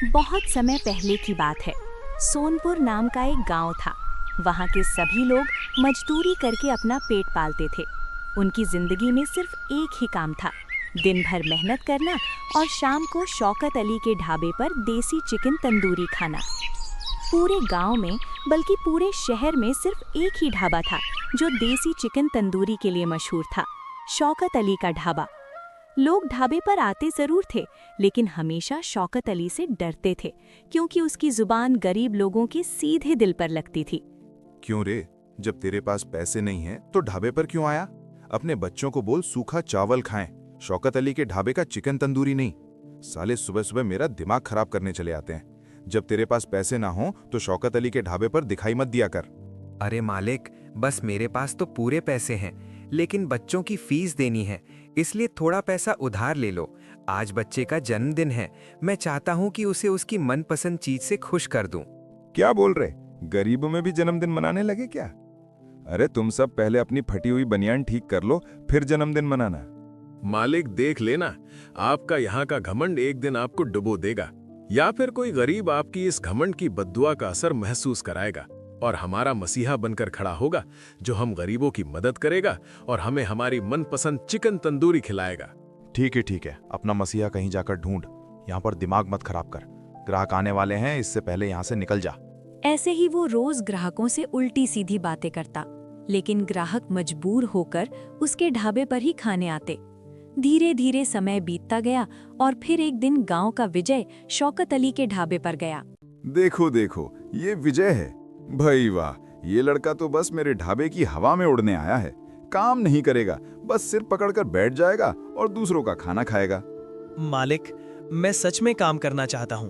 बहुत समय पहले की बात है। सोनपुर नाम का एक गांव था। वहां के सभी लोग मजदूरी करके अपना पेट पालते थे। उनकी जिंदगी में सिर्फ एक ही काम था, दिन भर मेहनत करना और शाम को शौकत अली के ढाबे पर देसी चिकन तंदूरी खाना। पूरे गांव में बल्कि पूरे शहर में सिर्फ एक ही ढाबा था जो देसी चिकन तंदूरी के लिए मशहूर था, शौकत अली का ढाबा। लोग ढाबे पर आते जरूर थे, लेकिन हमेशा शौकत अली से डरते थे, क्योंकि उसकी जुबान गरीब लोगों के सीधे दिल पर लगती थी। क्यों रे, जब तेरे पास पैसे नहीं हैं तो ढाबे पर क्यों आया? अपने बच्चों को बोल सूखा चावल खाएं, शौकत अली के ढाबे का चिकन तंदूरी नहीं। साले सुबह सुबह मेरा दिमाग खराब करने चले आते हैं। जब तेरे पास पैसे ना हो तो शौकत अली के ढाबे पर दिखाई मत दिया कर। अरे मालिक, बस मेरे पास तो पूरे पैसे हैं, लेकिन बच्चों की फीस देनी है, इसलिए थोड़ा पैसा उधार ले लो। आज बच्चे का जन्मदिन है, मैं चाहता हूँ कि उसे उसकी मनपसंद चीज से खुश कर दूं। क्या बोल रहे? गरीबों में भी जन्मदिन मनाने लगे क्या? अरे तुम सब पहले अपनी फटी हुई बनियान ठीक कर लो, फिर जन्मदिन मनाना। मालिक देख लेना, आपका यहाँ का घमंड एक दिन आपको डुबो देगा, या फिर कोई गरीब आपकी इस घमंड की बद्दुआ का असर महसूस कराएगा और हमारा मसीहा बनकर खड़ा होगा, जो हम गरीबों की मदद करेगा और हमें हमारी मनपसंद चिकन तंदूरी खिलाएगा। ठीक है, अपना मसीहा कहीं जाकर ढूंढ। यहाँ पर दिमाग मत खराब कर। ग्राहक आने वाले हैं, इससे पहले यहाँ से निकल जा। ऐसे ही वो रोज ग्राहकों से उल्टी सीधी बातें करता, लेकिन ग्राहक मजबूर होकर उसके ढाबे पर ही खाने आते। धीरे धीरे समय बीतता गया और फिर एक दिन गांव का विजय शौकत अली के ढाबे पर गया। देखो देखो, ये विजय है। भाई वाह, ये लड़का तो बस मेरे ढाबे की हवा में उड़ने आया है। काम नहीं करेगा, बस सिर पकड़कर बैठ जाएगा और दूसरों का खाना खाएगा। मालिक, मैं सच में काम करना चाहता हूँ।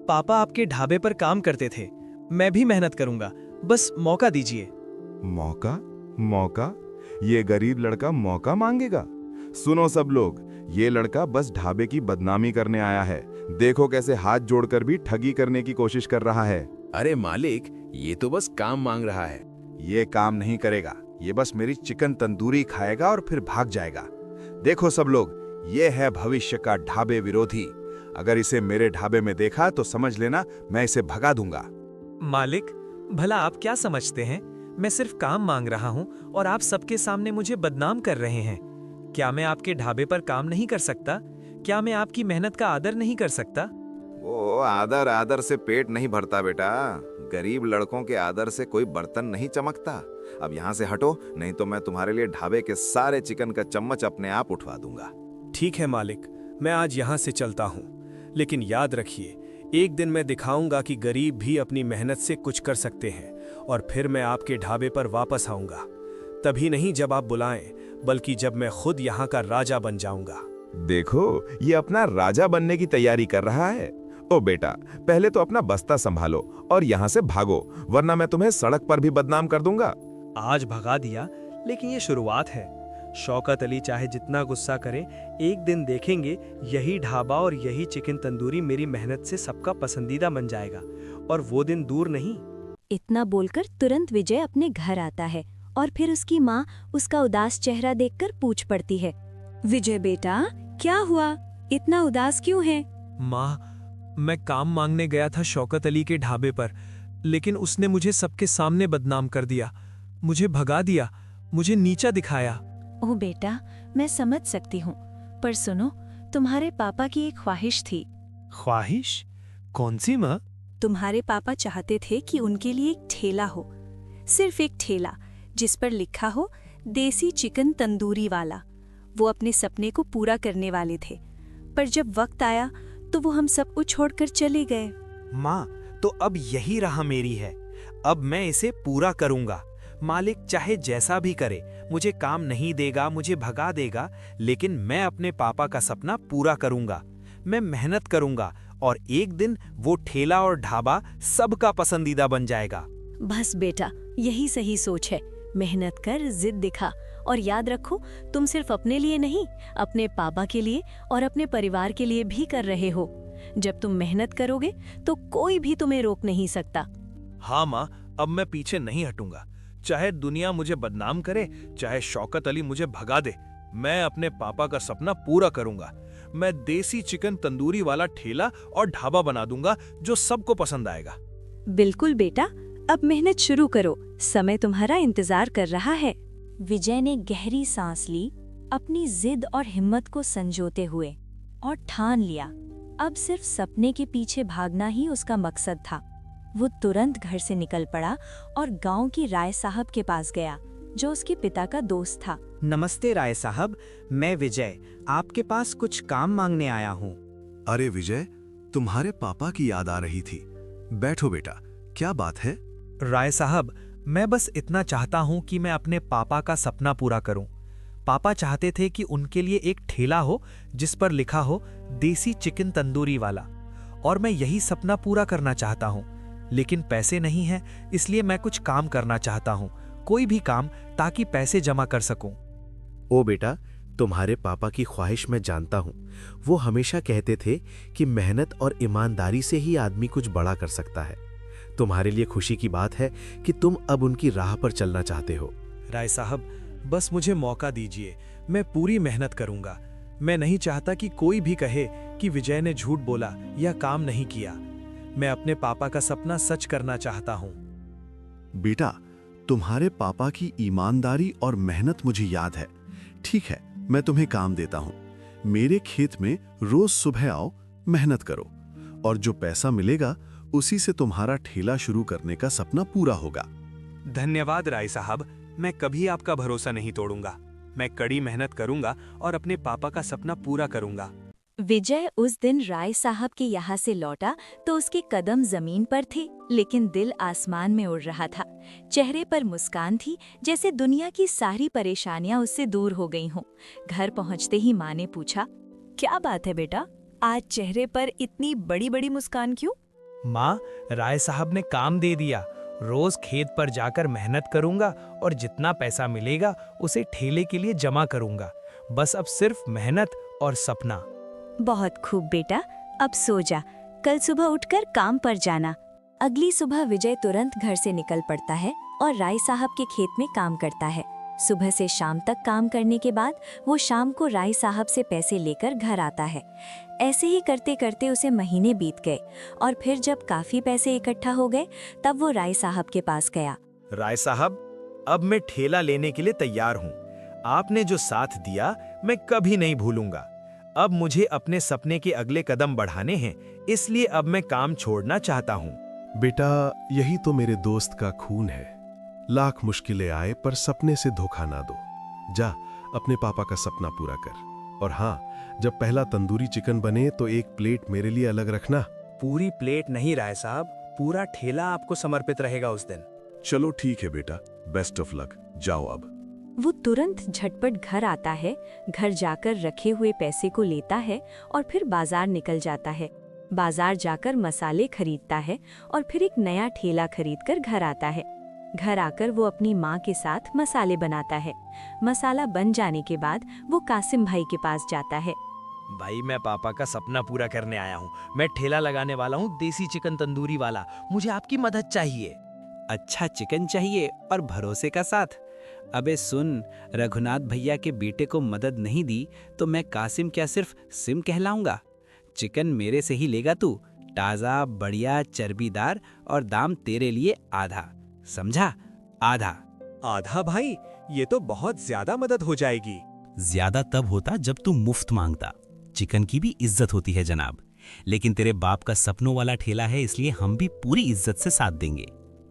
पापा आपके ढाबे पर काम करते थे, मैं भी मेहनत करूंगा, बस मौका दीजिए। मौका? मौका? ये गरीब लड़का मौका मांगेगा? सुनो सब लोग, ये लड़का बस ढाबे की बदनामी करने आया है। देखो कैसे हाथ जोड़कर भी ठगी करने की कोशिश कर रहा है। अरे मालिक, ये तो बस काम मांग रहा है। ये काम नहीं करेगा, ये बस मेरी चिकन तंदूरी खाएगा और फिर भाग जाएगा। देखो सब लोग, ये है भविष्य का ढाबे विरोधी। अगर इसे मेरे ढाबे में देखा तो समझ लेना मैं इसे भगा दूंगा। मालिक, भला आप क्या समझते हैं? मैं सिर्फ काम मांग रहा हूँ और आप सबके सामने मुझे बदनाम कर रहे हैं। क्या मैं आपके ढाबे पर काम नहीं कर सकता? क्या मैं आपकी मेहनत का आदर नहीं कर सकता? ओ, आदर आदर से पेट नहीं भरता बेटा। गरीब लड़कों के आदर से कोई बर्तन नहीं चमकता। अब यहाँ से हटो, नहीं तो मैं तुम्हारे लिए ढाबे के सारे चिकन का चम्मच अपने आप उठवा दूंगा। ठीक है मालिक, मैं आज यहाँ से चलता हूँ, लेकिन याद रखिए, एक दिन मैं दिखाऊंगा कि गरीब भी अपनी मेहनत से कुछ कर सकते हैं, और फिर मैं आपके ढाबे पर वापस आऊंगा। तभी नहीं जब आप बुलाएं, बल्कि जब मैं खुद यहाँ का राजा बन जाऊंगा। देखो, ये अपना राजा बनने की तैयारी कर रहा है। ओ बेटा, पहले तो अपना बस्ता संभालो और यहाँ से भागो, वरना मैं तुम्हें सड़क पर भी बदनाम कर दूंगा। आज भगा दिया, लेकिन ये शुरुआत है। शौकत अली चाहे जितना गुस्सा करें, एक दिन देखेंगे यही ढाबा और यही चिकन तंदूरी मेरी मेहनत से सबका पसंदीदा बन जाएगा, और वो दिन दूर नहीं। इतना बोलकर तुरंत विजय अपने घर आता है और फिर उसकी माँ उसका उदास चेहरा देखकर पूछ पड़ती है, विजय बेटा, क्या हुआ? इतना उदास क्यों है? माँ, मैं काम मांगने गया था शौकत अली के ढाबे पर, लेकिन उसने मुझे सबके सामने बदनाम कर दिया, मुझे भगा दिया, मुझे नीचा दिखाया। ओह बेटा, मैं समझ सकती हूँ, पर सुनो, तुम्हारे पापा की एक ख्वाहिश थी। ख्वाहिश? कौन सी माँ? तुम्हारे पापा चाहते थे कि उनके लिए एक ठेला हो, सिर्फ एक ठेला जिस पर लिखा हो देसी चिकन तंदूरी वाला। वो अपने सपने को पूरा करने वाले थे, पर जब वक्त आया तो वो हम सबको छोड़कर चले गए। माँ, तो अब यही राह मेरी है। अब मैं इसे पूरा करूंगा। मालिक चाहे जैसा भी करे, मुझे काम नहीं देगा, मुझे भगा देगा, लेकिन मैं अपने पापा का सपना पूरा करूंगा। मैं मेहनत करूंगा और एक दिन वो ठेला और ढाबा सबका पसंदीदा बन जाएगा। बस बेटा, यही सही सोच है। मेहनत कर, जिद दिखा, और याद रखो, तुम सिर्फ अपने लिए नहीं, अपने पापा के लिए और अपने परिवार के लिए भी कर रहे हो। जब तुम मेहनत करोगे तो कोई भी तुम्हें रोक नहीं सकता। हाँ माँ, अब मैं पीछे नहीं हटूंगा। चाहे दुनिया मुझे बदनाम करे, चाहे शौकत अली मुझे भगा दे, मैं अपने पापा का सपना पूरा करूंगा। मैं देसी चिकन तंदूरी वाला ठेला और ढाबा बना दूंगा जो सबको पसंद आएगा। बिल्कुल बेटा, अब मेहनत शुरू करो, समय तुम्हारा इंतजार कर रहा है। विजय ने गहरी सांस ली, अपनी जिद और हिम्मत को संजोते हुए, और ठान लिया अब सिर्फ सपने के पीछे भागना ही उसका मकसद था। वो तुरंत घर से निकल पड़ा और गांव की राय साहब के पास गया, जो उसके पिता का दोस्त था। नमस्ते राय साहब, मैं विजय आपके पास कुछ काम मांगने आया हूँ। अरे विजय, तुम्हारे पापा की याद आ रही थी। बैठो बेटा, क्या बात है? राय साहब, मैं बस इतना चाहता हूँ कि मैं अपने पापा का सपना पूरा करूँ। पापा चाहते थे कि उनके लिए एक ठेला हो जिस पर लिखा हो देसी चिकन तंदूरी वाला, और मैं यही सपना पूरा करना चाहता हूँ। लेकिन पैसे नहीं हैं, इसलिए मैं कुछ काम करना चाहता हूँ, कोई भी काम, ताकि पैसे जमा कर सकूं। ओ बेटा, तुम्हारे पापा की ख्वाहिश मैं जानता हूँ। वो हमेशा कहते थे कि मेहनत और ईमानदारी से ही आदमी कुछ बड़ा कर सकता है। तुम्हारे लिए खुशी की बात है कि तुम अब उनकी राह पर चलना चाहते हो। राय साहब, बस मुझे मौका दीजिए, मैं पूरी मेहनत करूंगा। मैं नहीं चाहता कि कोई भी कहे कि विजय ने झूठ बोला या काम नहीं किया। मैं अपने पापा का सपना सच करना चाहता हूँ। बेटा, तुम्हारे पापा की ईमानदारी और मेहनत मुझे याद है। ठीक है, मैं तुम्हें काम देता हूँ। मेरे खेत में रोज सुबह आओ, मेहनत करो, और जो पैसा मिलेगा उसी से तुम्हारा ठेला शुरू करने का सपना पूरा होगा। धन्यवाद राय साहब, मैं कभी आपका भरोसा नहीं तोड़ूंगा। मैं कड़ी मेहनत करूंगा और अपने पापा का सपना पूरा करूंगा। विजय उस दिन राय साहब के यहाँ से लौटा तो उसके कदम जमीन पर थे, लेकिन दिल आसमान में उड़ रहा था। चेहरे पर मुस्कान थी, जैसे दुनिया की सारी परेशानियां उससे दूर हो गई हों। घर पहुंचते ही माँ ने पूछा, क्या बात है बेटा, आज चेहरे पर इतनी बड़ी बड़ी मुस्कान क्यों? माँ, राय साहब ने काम दे दिया। रोज खेत पर जाकर मेहनत करूंगा और जितना पैसा मिलेगा उसे ठेले के लिए जमा करूंगा। बस अब सिर्फ मेहनत और सपना। बहुत खूब बेटा, अब सो जा, कल सुबह उठकर काम पर जाना। अगली सुबह विजय तुरंत घर से निकल पड़ता है और राय साहब के खेत में काम करता है। सुबह से शाम तक काम करने के बाद वो शाम को राय साहब से पैसे लेकर घर आता है। ऐसे ही करते करते उसे महीने बीत गए और फिर जब काफी पैसे इकट्ठा हो गए तब वो राय साहब के पास गया। राय साहब, अब मैं ठेला लेने के लिए तैयार हूँ। आपने जो साथ दिया मैं कभी नहीं भूलूंगा। अब मुझे अपने सपने के अगले कदम बढ़ाने हैं, इसलिए अब मैं काम छोड़ना चाहता हूँ। बेटा, यही तो मेरे दोस्त का खून है। लाख मुश्किलें आए पर सपने से धोखा ना दो। जा, अपने पापा का सपना पूरा कर। और हाँ, जब पहला तंदूरी चिकन बने तो एक प्लेट मेरे लिए अलग रखना। पूरी प्लेट नहीं राय साहब, पूरा ठेला आपको समर्पित रहेगा उस दिन। चलो ठीक है बेटा, बेस्ट ऑफ लक। जाओ अब। वो तुरंत झटपट घर आता है, घर जाकर रखे हुए पैसे को लेता है और फिर बाजार निकल जाता है। बाजार जाकर मसाले खरीदता है और फिर एक नया ठेला खरीदकर घर आता है। घर आकर वो अपनी माँ के साथ मसाले बनाता है। मसाला बन जाने के बाद वो कासिम भाई के पास जाता है। भाई, मैं पापा का सपना पूरा करने आया हूँ। मैं ठेला लगाने वाला हूँ, देसी चिकन तंदूरी वाला। मुझे आपकी मदद चाहिए। अच्छा चिकन चाहिए और भरोसे का साथ? अबे सुन, रघुनाथ भैया के बेटे को मदद नहीं दी तो मैं कासिम क्या सिर्फ सिम कहलाऊंगा? चिकन मेरे से ही लेगा तू, ताज़ा, बढ़िया, चर्बीदार, और दाम तेरे लिए आधा, समझा? आधा। आधा भाई, ये तो बहुत ज्यादा मदद हो जाएगी। ज्यादा तब होता जब तू मुफ्त मांगता। चिकन की भी इज्जत होती है जनाब, लेकिन तेरे बाप का सपनों वाला ठेला है, इसलिए हम भी पूरी इज्जत से साथ देंगे।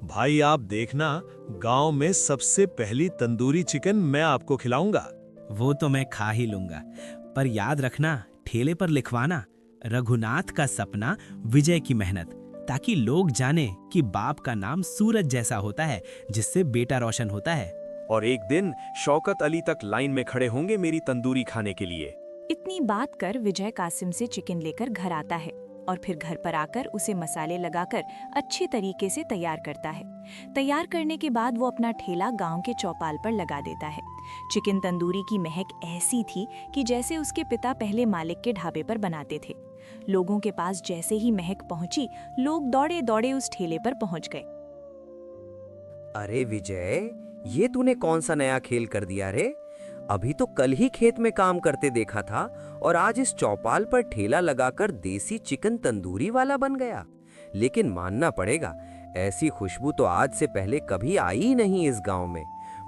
भाई आप देखना, गांव में सबसे पहली तंदूरी चिकन मैं आपको खिलाऊंगा। वो तो मैं खा ही लूंगा, पर याद रखना, ठेले पर लिखवाना रघुनाथ का सपना, विजय की मेहनत, ताकि लोग जाने कि बाप का नाम सूरज जैसा होता है जिससे बेटा रोशन होता है। और एक दिन शौकत अली तक लाइन में खड़े होंगे मेरी तंदूरी खाने के लिए। इतनी बात कर विजय कासिम से चिकन लेकर घर आता है और फिर घर पर आकर उसे मसाले लगाकर अच्छे तरीके से तैयार करता है। तैयार करने के बाद वो अपना ठेला गांव के चौपाल पर लगा देता है। चिकन तंदूरी की महक ऐसी थी कि जैसे उसके पिता पहले मालिक के ढाबे पर बनाते थे। लोगों के पास जैसे ही महक पहुंची, लोग दौड़े दौड़े उस ठेले पर पहुंच गए। अरे विजय, ये तूने कौन सा नया खेल कर दिया रे? अभी तो कल ही खेत में काम करते देखा था और आज इस चौपाल पर ठेला लगाकर देसी चिकन तंदूरी वाला बन गया। लेकिन मानना पड़ेगा, ऐसी खुशबू तो आज से पहले कभी आई ही नहीं इस गांव में।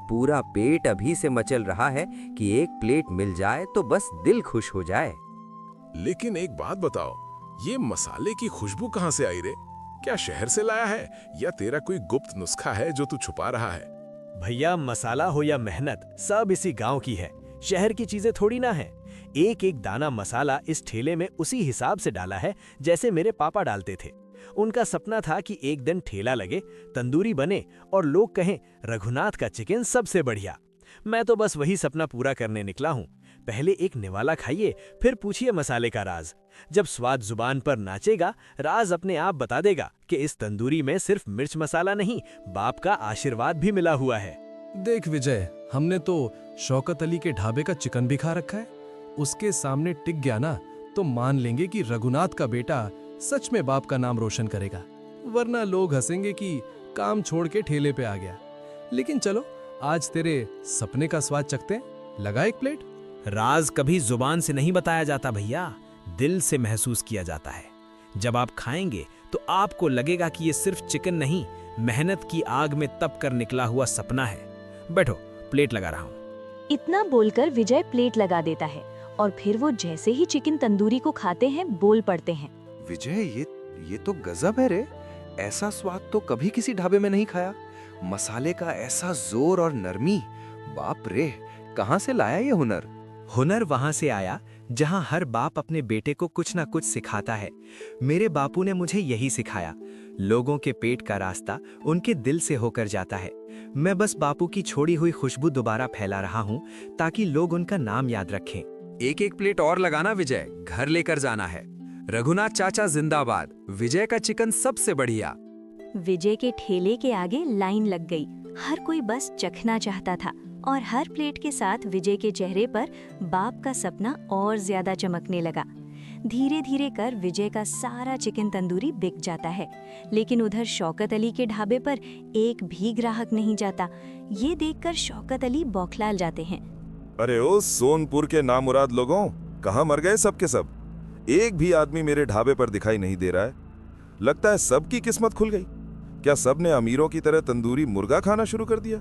पूरा पेट अभी से मचल रहा है कि एक प्लेट मिल जाए तो बस दिल खुश हो जाए। लेकिन एक बात बताओ, ये मसाले की खुशबू कहाँ से आई रे? क्या शहर से लाया है या तेरा कोई गुप्त नुस्खा है जो तू छुपा रहा है? भैया, मसाला हो या मेहनत, सब इसी गांव की है। शहर की चीजें थोड़ी ना है। एक एक दाना मसाला इस ठेले में उसी हिसाब से डाला है जैसे मेरे पापा डालते थे। उनका सपना था कि एक दिन ठेला लगे, तंदूरी बने और लोग कहें रघुनाथ का चिकन सबसे बढ़िया। मैं तो बस वही सपना पूरा करने निकला हूँ। पहले एक निवाला खाइए, फिर पूछिए मसाले का राज। जब स्वाद जुबान पर नाचेगा, राज अपने आप बता देगा कि इस तंदूरी में सिर्फ मिर्च मसाला नहीं, बाप का आशीर्वाद भी मिला हुआ है। देख विजय, हमने तो शौकत अली के ढाबे का चिकन भी खा रखा है। उसके सामने टिक गया ना तो मान लेंगे कि रघुनाथ का बेटा सच में बाप का नाम रोशन करेगा, वरना लोग हंसेंगे कि काम छोड़ के ठेले पे आ गया। लेकिन चलो, आज तेरे सपने का स्वाद चखते हैं। लगा एक प्लेट। राज कभी जुबान से नहीं बताया जाता भैया, दिल से महसूस किया जाता है। जब आप खाएंगे तो आपको लगेगा कि ये सिर्फ चिकन नहीं, मेहनत की आग में तप कर निकला हुआ सपना है। बैठो, प्लेट लगा रहा हूँ। इतना बोलकर विजय प्लेट लगा देता है और फिर वो जैसे ही चिकन तंदूरी को खाते हैं बोल पड़ते हैं। विजय, ये तो गजब है रे। ऐसा स्वाद तो कभी किसी ढाबे में नहीं खाया। मसाले का ऐसा जोर और नरमी, बाप रे, कहाँ से लाया ये हुनर? हुनर वहां से आया जहां हर बाप अपने बेटे को कुछ ना कुछ सिखाता है। मेरे बापू ने मुझे यही सिखाया। लोगों के पेट का रास्ता उनके दिल से होकर जाता है। मैं बस बापू की छोड़ी हुई खुशबू दोबारा फैला रहा हूं ताकि लोग उनका नाम याद रखें। एक एक प्लेट और लगाना विजय, घर लेकर जाना है। रघुनाथ चाचा जिंदाबाद, विजय का चिकन सबसे बढ़िया। विजय के ठेले के आगे लाइन लग गई। हर कोई बस चखना चाहता था और हर प्लेट के साथ विजय के चेहरे पर बाप का सपना और ज्यादा चमकने लगा। धीरे धीरे कर विजय का सारा चिकन तंदूरी बिक जाता है, लेकिन उधर शौकत अली के ढाबे पर एक भी ग्राहक नहीं जाता। ये देखकर शौकत अली बौखला जाते हैं। अरे ओ सोनपुर के नामुराद लोगों, कहाँ मर गए सब के सब? एक भी आदमी मेरे ढाबे पर दिखाई नहीं दे रहा है। लगता है सबकी किस्मत खुल गई। क्या सबने अमीरों की तरह तंदूरी मुर्गा खाना शुरू कर दिया?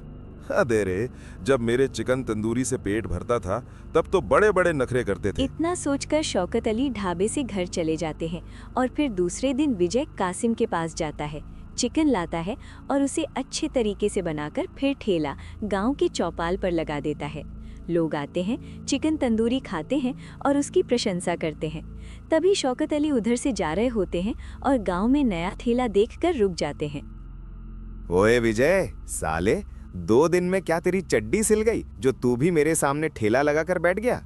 अरे रे, जब मेरे चिकन तंदूरी से पेट भरता था तब तो बड़े बड़े नखरे करते थे। इतना सोचकर शौकत अली ढाबे से घर चले जाते हैं और फिर दूसरे दिन विजय कासिम के पास जाता है, चिकन लाता है और उसे अच्छे तरीके से बनाकर फिर ठेला गांव के चौपाल पर लगा देता है। लोग आते हैं, चिकन तंदूरी खाते हैं और उसकी प्रशंसा करते हैं। तभी शौकत अली उधर से जा रहे होते हैं और गांव में नया ठेला देखकर रुक जाते हैं। ओए विजय साले, 2 दिन में क्या तेरी चड्डी सिल गई जो तू भी मेरे सामने ठेला लगाकर बैठ गया?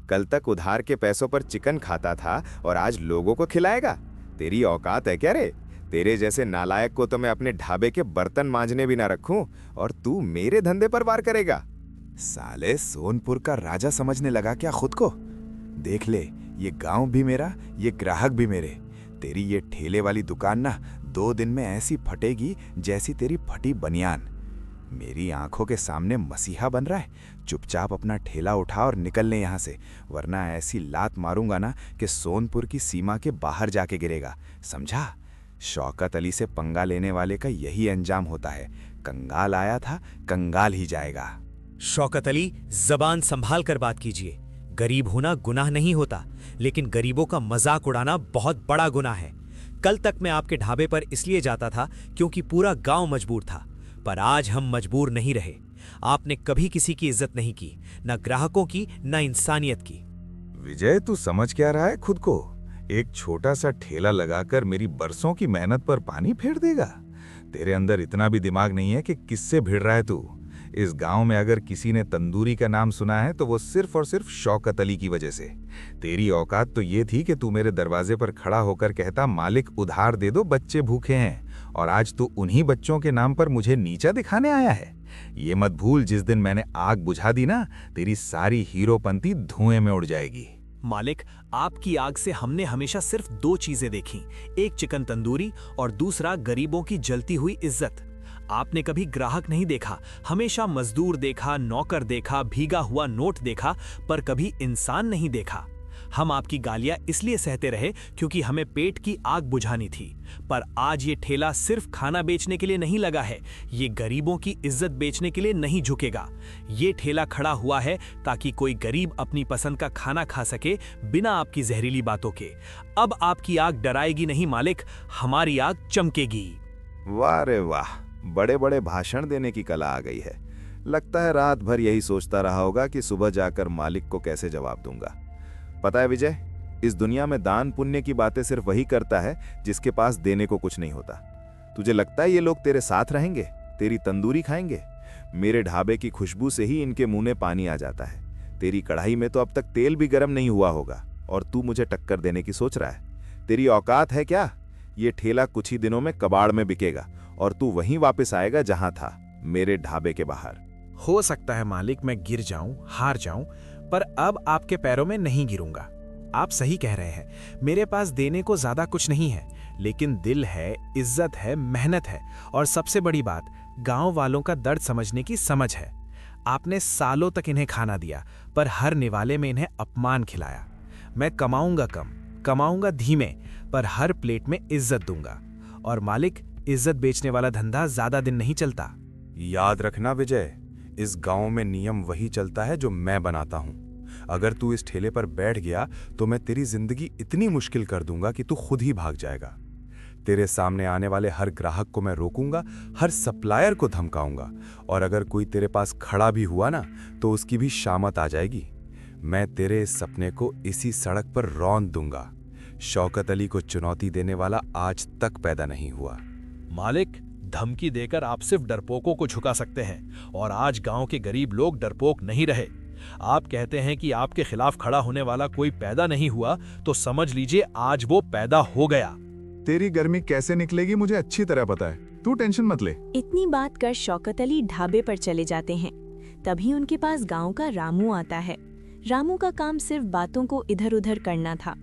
कल तक उधार के पैसों पर चिकन खाता था और आज लोगों को खिलाएगा? तेरी औकात है क्या रे? तेरे जैसे नालायक को तो मैं अपने ढाबे के बर्तन मांजने भी ना रखूं और तू मेरे धंधे पर वार करेगा। साले सोनपुर का राजा समझने लगा क्या खुद को? देख ले, ये गांव भी मेरा, ये ग्राहक भी मेरे। तेरी ये ठेले वाली दुकान ना 2 दिन में ऐसी फटेगी जैसी तेरी फटी बनियान। मेरी आंखों के सामने मसीहा बन रहा है। चुपचाप अपना ठेला उठा और निकल ले यहाँ से, वरना ऐसी लात मारूंगा ना कि सोनपुर की सीमा के बाहर जाके गिरेगा, समझा? शौकत अली से पंगा लेने वाले का यही अंजाम होता है। कंगाल आया था, कंगाल ही जाएगा। शौकत अली, जबान संभाल कर बात कीजिए। गरीब होना गुनाह नहीं होता, लेकिन गरीबों का मजाक उड़ाना बहुत बड़ा गुनाह है। कल तक मैं आपके ढाबे पर इसलिए जाता था क्योंकि पूरा गांव मजबूर था, पर आज हम मजबूर नहीं रहे। आपने कभी किसी की इज्जत नहीं की, न ग्राहकों की, न इंसानियत की। विजय, तू समझ क्या रहा है खुद को? एक छोटा सा ठेला लगाकर मेरी बरसों की मेहनत पर पानी फेर देगा? तेरे अंदर इतना भी दिमाग नहीं है कि किससे भिड़ रहा है तू। इस गांव में अगर किसी ने तंदूरी का नाम सुना है तो वो सिर्फ और सिर्फ शौकत अली की वजह से। तेरी औकात तो ये थी कि तू मेरे दरवाजे पर खड़ा होकर कहता, मालिक उधार दे दो, बच्चे भूखे हैं। और आज तू उन्हीं बच्चों के नाम पर मुझे नीचा दिखाने आया है। ये मत भूल, जिस दिन मैंने आग बुझा दी ना, तेरी सारी हीरोपंती धुएं में उड़ जाएगी। मालिक, आपकी आग से हमने हमेशा सिर्फ 2 चीजें देखी, एक चिकन तंदूरी और दूसरा गरीबों की जलती हुई इज्जत। आपने कभी ग्राहक नहीं देखा, हमेशा मजदूर देखा, नौकर देखा, भीगा हुआ नोट देखा, पर कभी इंसान नहीं देखा। हम आपकी गालियां इसलिए सहते रहे क्योंकि हमें पेट की आग बुझानी थी, पर आज ये ठेला सिर्फ खाना बेचने के लिए नहीं लगा है, ये गरीबों की इज्जत बेचने के लिए नहीं झुकेगा। ये ठेला खड़ा हुआ है ताकि कोई गरीब अपनी पसंद का खाना खा सके बिना आपकी जहरीली बातों के। अब आपकी आग डराएगी नहीं मालिक, हमारी आग चमकेगी। वाह रे वाह, बड़े बड़े भाषण देने की कला आ गई है। लगता है रात भर यही सोचता रहा होगा कि सुबह जाकर मालिक को कैसे जवाब दूंगा। पता है विजय, इस दुनिया में दान पुण्य की बातें सिर्फ वही करता है जिसके पास देने को कुछ नहीं होता। तुझे लगता है ये लोग तेरे साथ रहेंगे, तेरी तंदूरी खाएंगे? मेरे ढाबे की खुशबू से ही इनके मुंह में पानी आ जाता है। तेरी कढ़ाई में तो अब तक तेल भी गर्म नहीं हुआ होगा और तू मुझे टक्कर देने की सोच रहा है। तेरी औकात है क्या? ये ठेला कुछ ही दिनों में कबाड़ में बिकेगा और तू वहीं वापस आएगा जहां था, मेरे ढाबे के बाहर। हो सकता है मालिक मैं गिर जाऊं, हार जाऊं, पर अब आपके पैरों में नहीं गिरूंगा। आप सही कह रहे हैं, मेरे पास देने को ज्यादा कुछ नहीं है, लेकिन दिल है, इज्जत है, मेहनत है और सबसे बड़ी बात, गांव वालों का दर्द समझने की समझ है। आपने सालों तक इन्हें खाना दिया, पर हर निवाले में इन्हें अपमान खिलाया। मैं कमाऊंगा कम, कमाऊंगा धीमे, पर हर प्लेट में इज्जत दूंगा। और मालिक, इज्जत बेचने वाला धंधा ज्यादा दिन नहीं चलता। याद रखना विजय, इस गांव में नियम वही चलता है जो मैं बनाता हूं। अगर तू इस ठेले पर बैठ गया तो मैं तेरी जिंदगी इतनी मुश्किल कर दूंगा कि तू खुद ही भाग जाएगा। तेरे सामने आने वाले हर ग्राहक को मैं रोकूंगा, हर सप्लायर को धमकाऊंगा, और अगर कोई तेरे पास खड़ा भी हुआ ना तो उसकी भी शामत आ जाएगी। मैं तेरे इस सपने को इसी सड़क पर रौंद दूंगा। शौकत अली को चुनौती देने वाला आज तक पैदा नहीं हुआ। मालिक, धमकी देकर आप सिर्फ डरपोकों को झुका सकते हैं, और आज गांव के गरीब लोग डरपोक नहीं रहे। आप कहते हैं कि आपके खिलाफ खड़ा होने वाला कोई पैदा नहीं हुआ, तो समझ लीजिए आज वो पैदा हो गया। तेरी गर्मी कैसे निकलेगी मुझे अच्छी तरह पता है, तू टेंशन मत ले। इतनी बात कर शौकत अली ढाबे पर चले जाते हैं। तभी उनके पास गांव का रामू आता है। रामू का काम सिर्फ बातों को इधर उधर करना था।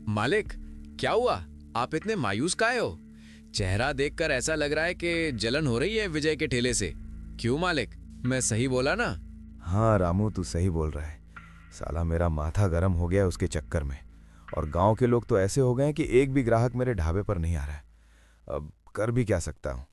मालिक, क्या हुआ? आप इतने मायूस काहे हो? चेहरा देखकर ऐसा लग रहा है कि जलन हो रही है विजय के ठेले से। क्यों मालिक, मैं सही बोला ना? हाँ रामू, तू सही बोल रहा है। साला मेरा माथा गर्म हो गया उसके चक्कर में, और गांव के लोग तो ऐसे हो गए हैं कि एक भी ग्राहक मेरे ढाबे पर नहीं आ रहा है। अब कर भी क्या सकता हूँ,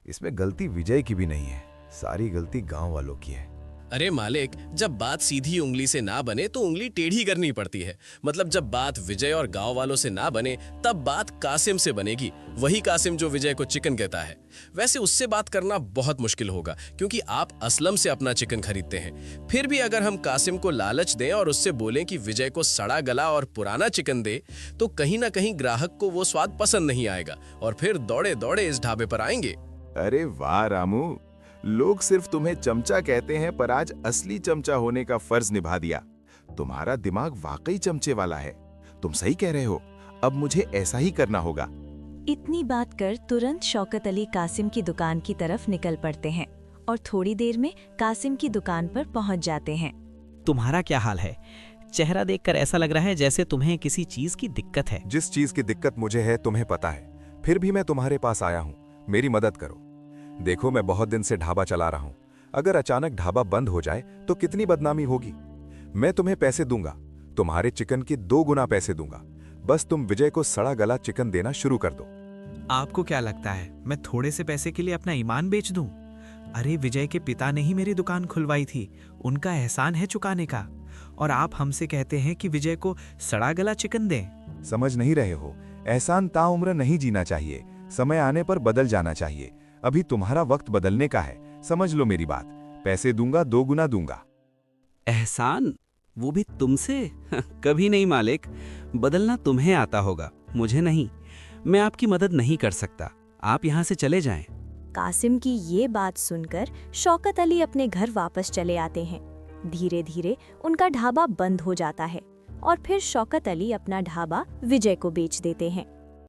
इसमें गलती विजय की भी नहीं है, सारी गलती गांव वालों की है। अरे मालिक, जब बात सीधी उंगली से ना बने तो उंगली टेढ़ी करनी पड़ती है। मतलब जब बात विजय और गांव वालों से ना बने तब बात कासिम से बनेगी। वही कासिम जो विजय को चिकन कहता है। वैसे उससे बात करना बहुत मुश्किल होगा क्योंकि आप असलम से अपना चिकन खरीदते हैं। फिर भी अगर हम कासिम को लालच दें और उससे बोलें कि विजय को सड़ा गला और पुराना चिकन दे, तो कहीं ना कहीं ग्राहक को वो स्वाद पसंद नहीं आएगा और फिर दौड़े दौड़े इस ढाबे पर आएंगे। अरे वाह रामू, लोग सिर्फ तुम्हें चमचा कहते हैं, पर आज असली चमचा होने का फर्ज निभा दिया। तुम्हारा दिमाग वाकई चमचे वाला है। तुम सही कह रहे हो, अब मुझे ऐसा ही करना होगा। इतनी बात कर तुरंत शौकत अली कासिम की दुकान की तरफ निकल पड़ते हैं और थोड़ी देर में कासिम की दुकान पर पहुंच जाते हैं। तुम्हारा क्या हाल है? चेहरा देखकर ऐसा लग रहा है जैसे तुम्हें किसी चीज की दिक्कत है। जिस चीज की दिक्कत मुझे है तुम्हें पता है, फिर भी मैं तुम्हारे पास आया हूँ। मेरी मदद करो। देखो, मैं बहुत दिन से ढाबा चला रहा हूं। अगर अचानक ढाबा बंद हो जाए तो कितनी बदनामी होगी। मैं तुम्हें पैसे दूंगा, तुम्हारे चिकन के 2 गुना पैसे दूंगा। बस तुम विजय को सड़ा गला चिकन देना शुरू कर दो। आपको क्या लगता है मैं थोड़े से पैसे के लिए अपना ईमान बेच दूं? अरे विजय के पिता ने ही मेरी दुकान खुलवाई थी, उनका एहसान है चुकाने का। और आप हमसे कहते हैं कि विजय को सड़ा गला चिकन दें। समझ नहीं रहे हो, एहसान ताउम्र नहीं जीना चाहिए, समय आने पर बदल जाना चाहिए। अभी तुम्हारा वक्त बदलने का है, समझ लो मेरी बात। पैसे दूंगा, 2 गुना दूंगा। एहसान? वो भी तुमसे? कभी नहीं मालिक, बदलना तुम्हें आता होगा, मुझे नहीं। मैं आपकी मदद नहीं कर सकता, आप यहाँ से चले जाएं। कासिम की ये बात सुनकर शौकत अली अपने घर वापस चले आते हैं। धीरे धीरे उनका ढाबा बंद हो जाता है और फिर शौकत अली अपना ढाबा विजय को बेच देते हैं।